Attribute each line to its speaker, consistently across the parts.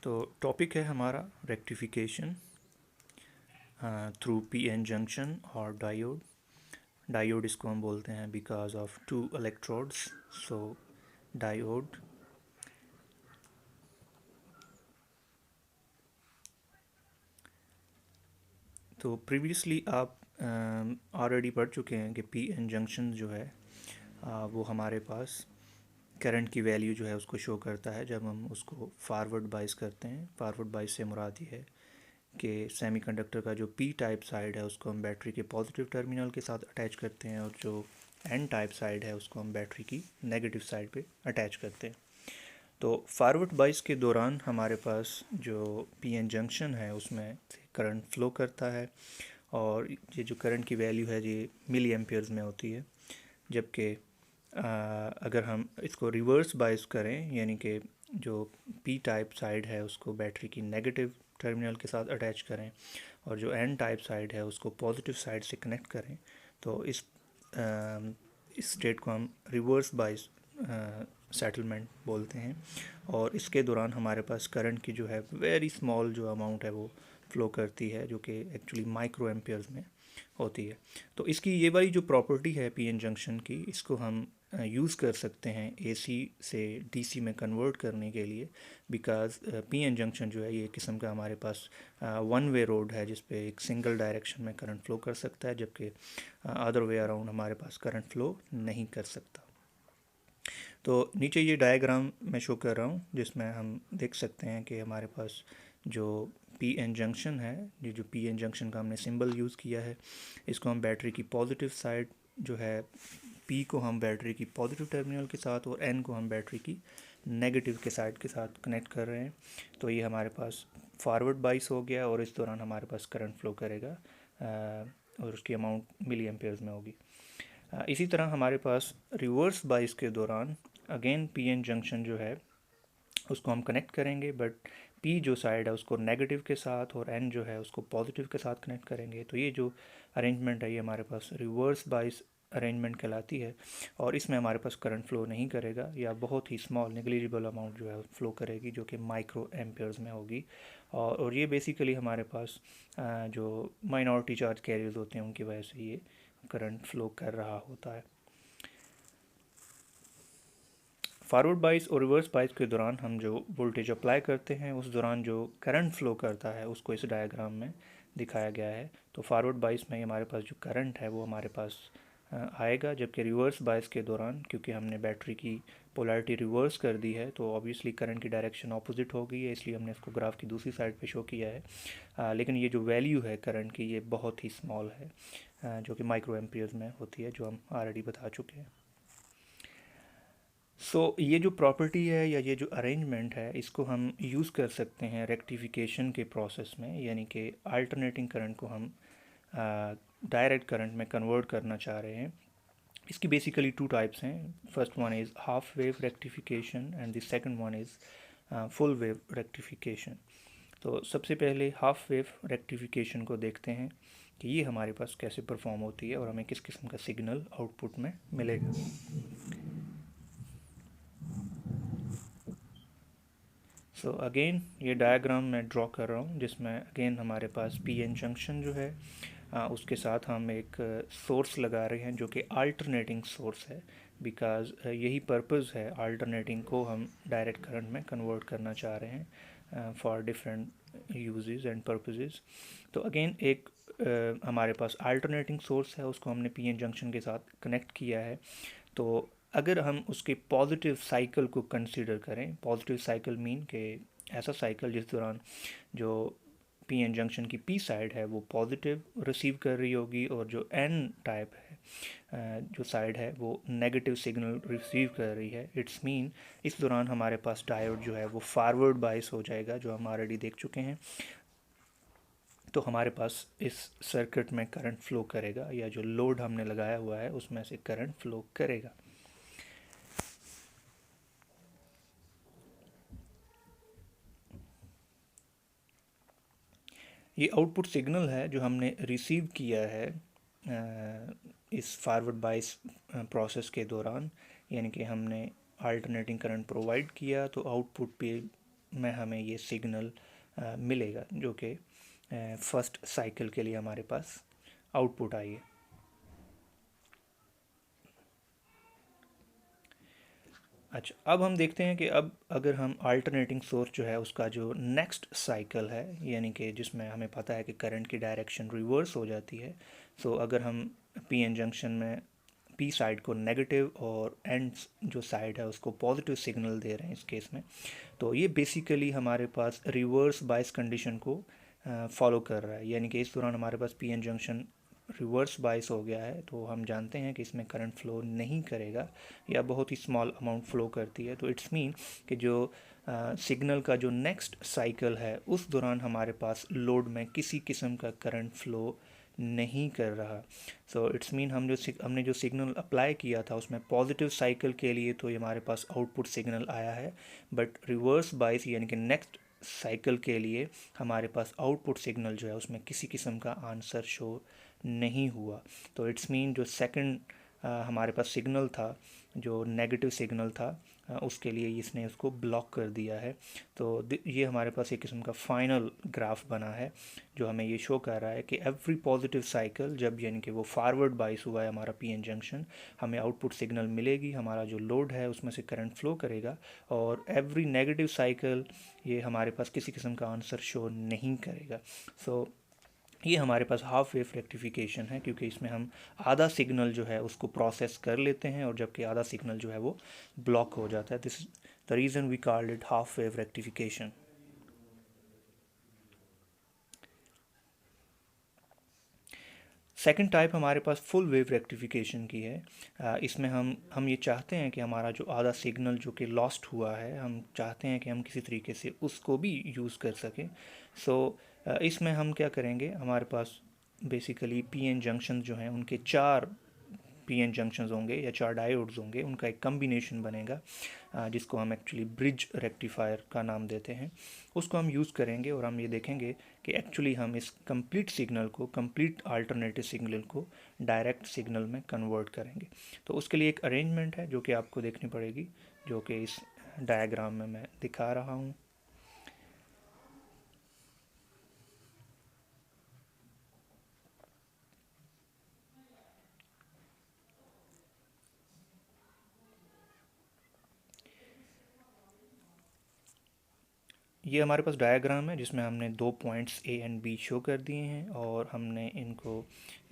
Speaker 1: तो टॉपिक है हमारा रेक्टिफिकेशन थ्रू पीएन जंक्शन और डायोड। डायोड इसको हम बोलते हैं because of two electrodes, so diode. तो प्रीवियसली आप ऑलरेडी पढ़ चुके हैं कि पीएन जंक्शन जो है वो हमारे पास करंट की वैल्यू जो है उसको शो करता है जब हम उसको फॉरवर्ड बाइस करते हैं। फॉरवर्ड बाइस से मुराद ये है कि सेमीकंडक्टर का जो पी टाइप साइड है उसको हम बैटरी के पॉजिटिव टर्मिनल के साथ अटैच करते हैं और जो एन टाइप साइड है उसको हम बैटरी की नेगेटिव साइड पे अटैच करते हैं। तो फॉरवर्ड बाइस के दौरान हमारे पास जो पीएन जंक्शन है उसमें करंट फ्लो करता है और ये जो करंट की वैल्यू है ये मिली एम्पियर्स में होती है। जबकि अगर हम इसको रिवर्स बाइस करें, यानी कि जो पी टाइप साइड है उसको बैटरी की नेगेटिव टर्मिनल के साथ अटैच करें और जो एन टाइप साइड है उसको पॉजिटिव साइड से कनेक्ट करें, तो इस स्टेट को हम रिवर्स बाइस सेटलमेंट बोलते हैं। और इसके दौरान हमारे पास करंट की जो है वेरी स्मॉल जो अमाउंट है वो फ्लो करती है, जो कि एक्चुअली माइक्रो एम्पियर्स में होती है। तो इसकी ये वाली जो प्रॉपर्टी है पीएन जंक्शन की, इसको हम यूज़ कर सकते हैं एसी से डीसी में कन्वर्ट करने के लिए। बिकॉज पीएन जंक्शन जो है ये किस्म का हमारे पास वन वे रोड है जिस पे एक सिंगल डायरेक्शन में करंट फ्लो कर सकता है, जबकि अदर वे अराउंड हमारे पास करंट फ्लो नहीं कर सकता। तो नीचे ये डायग्राम मैं शो कर रहा हूँ जिसमें हम देख सकते हैं कि हमारे पास जो पीएन जंक्शन है, ये जो पीएन जंक्शन का हमने सिंबल यूज़ किया है, इसको हम बैटरी की पॉजिटिव साइड जो है पी को हम बैटरी की पॉजिटिव टर्मिनल के साथ और एन को हम बैटरी की नेगेटिव के साइड के साथ कनेक्ट कर रहे हैं। तो ये हमारे पास फॉरवर्ड बाइस हो गया और इस दौरान हमारे पास करंट फ्लो करेगा और उसकी अमाउंट मिली एम्पेयर्स में होगी। इसी तरह हमारे पास रिवर्स बाइस के दौरान अगेन पीएन जंक्शन जो है उसको हम कनेक्ट करेंगे, बट पी जो साइड है उसको नेगेटिव के साथ और एन जो है उसको पॉजिटिव के साथ कनेक्ट करेंगे। तो ये जो अरेंजमेंट है ये हमारे पास रिवर्स बाइस अरेंजमेंट कहलाती है और इसमें हमारे पास करंट फ्लो नहीं करेगा या बहुत ही स्मॉल नेग्लिजिबल अमाउंट जो है फ्लो करेगी, जो कि माइक्रो एम्पियर्स में होगी। और ये बेसिकली हमारे पास जो माइनॉरिटी चार्ज कैरियर्स होते हैं उनकी वजह से ये करंट फ्लो कर रहा होता है। फॉरवर्ड बाइस और रिवर्स बाइस के दौरान हम जो वोल्टेज अप्लाई करते हैं उस दौरान जो करंट फ्लो करता है उसको इस डायग्राम में दिखाया गया है। तो फॉरवर्ड बाइस में हमारे पास जो करंट है वो हमारे पास आएगा, जबकि रिवर्स बाइस के दौरान क्योंकि हमने बैटरी की पोलैरिटी रिवर्स कर दी है तो ऑब्वियसली करंट की डायरेक्शन ऑपोजिट हो गई है, इसलिए हमने इसको ग्राफ की दूसरी साइड पे शो किया है। लेकिन ये जो वैल्यू है करंट की ये बहुत ही स्मॉल है, जो कि माइक्रो एम्पियर्स में होती है, जो हम ऑलरेडी बता चुके हैं। ये जो प्रॉपर्टी है या ये जो अरेंजमेंट है इसको हम यूज़ कर सकते हैं रेक्टिफिकेशन के प्रोसेस में, यानी कि अल्टरनेटिंग करंट को हम डायरेक्ट करंट में कन्वर्ट करना चाह रहे हैं। इसकी बेसिकली टू टाइप्स हैं। First one is half wave rectification and the second one is full wave rectification. तो सबसे पहले हाफ वेव रेक्टिफिकेशन को देखते हैं कि ये हमारे पास कैसे परफॉर्म होती है और हमें किस किस्म का सिग्नल आउटपुट में मिलेगा। सो अगेन ये डायग्राम मैं ड्रॉ कर रहा हूँ जिसमें अगेन हमारे पास पीएन जंक्शन जो है उसके साथ हम एक सोर्स लगा रहे हैं जो कि अल्टरनेटिंग सोर्स है। बिकॉज यही पर्पस है, अल्टरनेटिंग को हम डायरेक्ट करंट में कन्वर्ट करना चाह रहे हैं for different uses and purposes. तो अगेन एक हमारे पास अल्टरनेटिंग सोर्स है, उसको हमने पीएन जंक्शन के साथ कनेक्ट किया है। तो अगर हम उसके पॉजिटिव साइकिल को कंसीडर करें, पॉजिटिव साइकिल मीन के ऐसा साइकिल जिस दौरान जो पीएन जंक्शन की पी साइड है वो पॉजिटिव रिसीव कर रही होगी और जो एन टाइप है जो साइड है वो नेगेटिव सिग्नल रिसीव कर रही है। इट्स मीन इस दौरान हमारे पास डायोड जो है वो फॉरवर्ड बाइस हो जाएगा, जो हम ऑलरेडी देख चुके हैं। तो हमारे पास इस सर्किट में करंट फ्लो करेगा या जो लोड हमने लगाया हुआ है उसमें से करंट फ्लो करेगा। ये आउटपुट सिग्नल है जो हमने रिसीव किया है इस फॉरवर्ड बाइस प्रोसेस के दौरान, यानी कि हमने अल्टरनेटिंग करंट प्रोवाइड किया तो आउटपुट पे में हमें ये सिग्नल मिलेगा, जो कि फर्स्ट साइकिल के लिए हमारे पास आउटपुट आई है। अच्छा, अब हम देखते हैं कि अब अगर हम अल्टरनेटिंग सोर्स जो है उसका जो नेक्स्ट साइकिल है, यानी कि जिसमें हमें पता है कि करंट की डायरेक्शन रिवर्स हो जाती है, सो अगर हम पी एन जंक्शन में पी साइड को नेगेटिव और एंड जो साइड है उसको पॉजिटिव सिग्नल दे रहे हैं इस केस में, तो ये बेसिकली हमारे पास रिवर्स बायस कंडीशन को फॉलो कर रहा है, यानी कि इस दौरान हमारे पास P N junction reverse bias हो गया है, तो हम जानते हैं कि इसमें करंट फ्लो नहीं करेगा या बहुत ही स्मॉल अमाउंट फ्लो करती है। तो इट्स मीन कि जो सिग्नल का जो नेक्स्ट साइकिल है उस दौरान हमारे पास लोड में किसी किस्म का करंट फ्लो नहीं कर रहा। सो इट्स मीन हमने जो सिग्नल अप्लाई किया था उसमें पॉजिटिव साइकिल के लिए तो ये हमारे पास आउटपुट सिग्नल आया है, बट रिवर्स बायस यानी कि नेक्स्ट साइकिल के लिए हमारे पास आउटपुट सिग्नल जो है उसमें किसी किस्म का आंसर शो नहीं हुआ। तो इट्स मीन जो सेकंड हमारे पास सिग्नल था, जो नेगेटिव सिग्नल था, उसके लिए इसने उसको ब्लॉक कर दिया है। तो ये हमारे पास एक किस्म का फाइनल ग्राफ बना है जो हमें ये शो कर रहा है कि एवरी पॉजिटिव साइकिल जब यानी कि वो फॉरवर्ड बाइस हुआ है हमारा पी एन जंक्शन, हमें आउटपुट सिग्नल मिलेगी, हमारा जो लोड है उसमें से करंट फ्लो करेगा, और एवरी नेगेटिव साइकिल ये हमारे पास किसी किस्म का आंसर शो नहीं करेगा। सो ये हमारे पास हाफ वेव रेक्टिफिकेशन है, क्योंकि इसमें हम आधा सिग्नल जो है उसको प्रोसेस कर लेते हैं और जबकि आधा सिग्नल जो है वो ब्लॉक हो जाता है। This is the reason we called it half wave rectification. Second type हमारे पास फुल वेव रेक्टिफिकेशन की है। इसमें हम ये चाहते हैं कि हमारा जो आधा सिग्नल जो कि लॉस्ट हुआ है, हम चाहते हैं कि हम किसी तरीके से उसको भी यूज़ कर सकें। सो इसमें हम क्या करेंगे, हमारे पास बेसिकली पी एन जंक्शन जो हैं उनके 4 पी एन जंक्शंस होंगे या 4 डायोड्स होंगे, उनका एक कम्बिनेशन बनेगा जिसको हम एक्चुअली ब्रिज रेक्टिफायर का नाम देते हैं। उसको हम यूज़ करेंगे और हम ये देखेंगे कि एक्चुअली हम इस कंप्लीट सिग्नल को, कंप्लीट अल्टरनेटिव सिग्नल को डायरेक्ट सिग्नल में कन्वर्ट करेंगे। तो उसके लिए एक अरेंजमेंट है जो कि आपको देखनी पड़ेगी, जो कि इस डायग्राम में मैं दिखा रहा हूँ। ये हमारे पास डायग्राम है जिसमें हमने 2 points A and B show कर दिए हैं और हमने इनको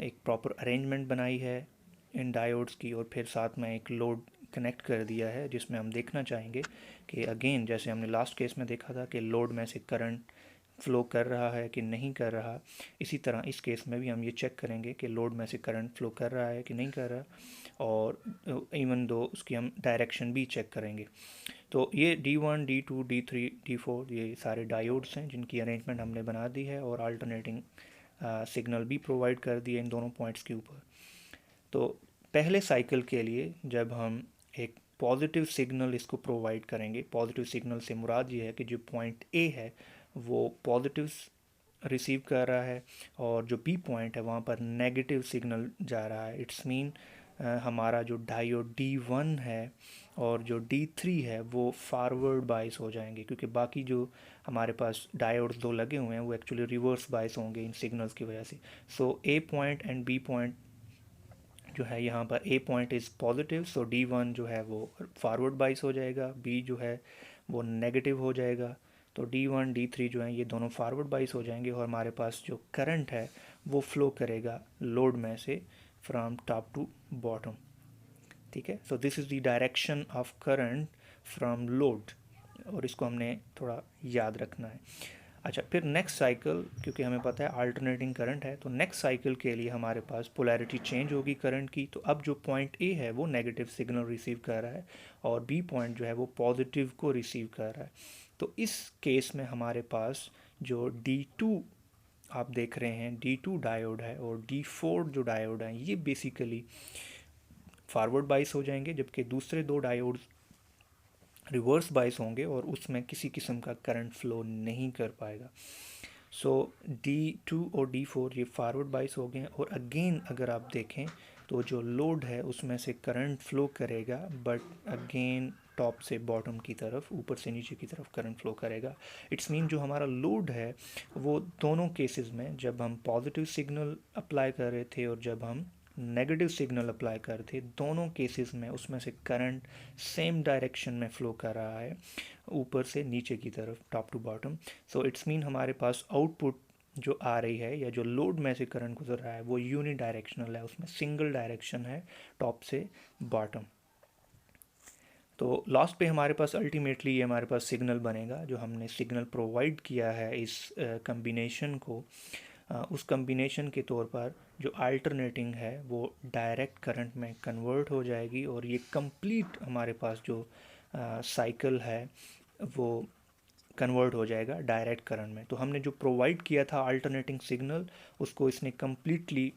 Speaker 1: एक प्रॉपर अरेंजमेंट बनाई है इन डायोड्स की, और फिर साथ में एक लोड कनेक्ट कर दिया है जिसमें हम देखना चाहेंगे कि अगेन जैसे हमने लास्ट केस में देखा था कि लोड में से करंट फ्लो कर रहा है कि नहीं कर रहा, इसी तरह इस केस में भी हम ये चेक करेंगे कि लोड में से करंट फ्लो कर रहा है कि नहीं कर रहा, और इवन दो उसकी हम डायरेक्शन भी चेक करेंगे। तो ये D1, D2, D3, D4 ये सारे डायोड्स हैं जिनकी अरेंजमेंट हमने बना दी है और अल्टरनेटिंग सिग्नल भी प्रोवाइड कर दिए इन दोनों पॉइंट्स के ऊपर। तो पहले साइकिल के लिए जब हम एक पॉजिटिव सिग्नल इसको प्रोवाइड करेंगे, पॉजिटिव सिग्नल से मुराद ये है कि जो पॉइंट ए है वो पॉजिटिव रिसीव कर रहा है और जो बी पॉइंट है वहाँ पर नेगेटिव सिग्नल जा रहा है। इट्स मीन हमारा जो डायोड D1 है और जो D3 है वो फॉरवर्ड बाइस हो जाएंगे, क्योंकि बाकी जो हमारे पास डायोड्स 2 लगे हुए हैं वो एक्चुअली रिवर्स बाइस होंगे इन सिग्नल्स की वजह से। So A point and B point जो है, यहाँ पर A point is positive, so D1 जो है वो फॉरवर्ड बाइस हो जाएगा, बी जो है वो नेगेटिव हो जाएगा। तो D1 D3 जो है ये दोनों फॉरवर्ड बाइस हो जाएंगे और हमारे पास जो करंट है वो फ्लो करेगा लोड में से फ्रॉम टॉप टू बॉटम। ठीक है, so this is the direction of current from load, और इसको हमने थोड़ा याद रखना है। अच्छा, फिर नेक्स्ट साइकिल, क्योंकि हमें पता है अल्टरनेटिंग करंट है, तो नेक्स्ट साइकिल के लिए हमारे पास पोलैरिटी चेंज होगी करंट की। तो अब जो पॉइंट ए है वो नेगेटिव सिग्नल रिसीव कर रहा है और बी पॉइंट जो है वो पॉजिटिव को रिसीव कर रहा है। तो इस केस में हमारे पास जो D2 आप देख रहे हैं, D2 डायोड है और D4 जो डायोड है ये बेसिकली फॉरवर्ड बाइस हो जाएंगे, जबकि दूसरे 2 डायोड रिवर्स बाइस होंगे और उसमें किसी किस्म का करंट फ्लो नहीं कर पाएगा। सो D2 और D4 ये फॉरवर्ड बाइस हो गए हैं, और अगेन अगर आप देखें तो जो लोड है उसमें से करंट फ्लो करेगा, बट अगेन टॉप से बॉटम की तरफ, ऊपर से नीचे की तरफ करंट फ्लो करेगा। इट्स मीन जो हमारा लोड है वो दोनों केसेस में, जब हम पॉजिटिव सिग्नल अप्लाई कर रहे थे और जब हम नेगेटिव सिग्नल अप्लाई कर रहे थे, दोनों केसेस में उसमें से करंट सेम डायरेक्शन में फ़्लो कर रहा है, ऊपर से नीचे की तरफ, top to bottom. So it's mean हमारे पास आउटपुट जो आ रही है या जो लोड में से करंट गुजर रहा है वो यूनि डायरेक्शनल है, उसमें सिंगल डायरेक्शन है टॉप से बॉटम। तो लास्ट पे हमारे पास अल्टीमेटली ये हमारे पास सिग्नल बनेगा, जो हमने सिग्नल प्रोवाइड किया है इस कम्बिनेशन को, उस कम्बिनेशन के तौर पर जो अल्टरनेटिंग है वो डायरेक्ट करंट में कन्वर्ट हो जाएगी, और ये कंप्लीट हमारे पास जो साइकिल है वो कन्वर्ट हो जाएगा डायरेक्ट करंट में। तो हमने जो प्रोवाइड किया था अल्टरनेटिंग सिग्नल, उसको इसने कम्प्लीटली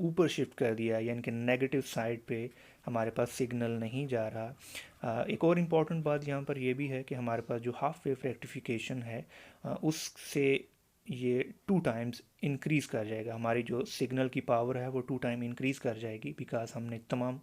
Speaker 1: ऊपर शिफ्ट कर दिया, यानी कि नेगेटिव साइड पे हमारे पास सिग्नल नहीं जा रहा। एक और इम्पॉर्टेंट बात यहाँ पर यह भी है कि हमारे पास जो हाफ वेव रेक्टिफिकेशन है उससे ये 2 टाइम्स इंक्रीज़ कर जाएगा, हमारी जो सिग्नल की पावर है वो 2 टाइम इंक्रीज़ कर जाएगी, बिकॉज हमने तमाम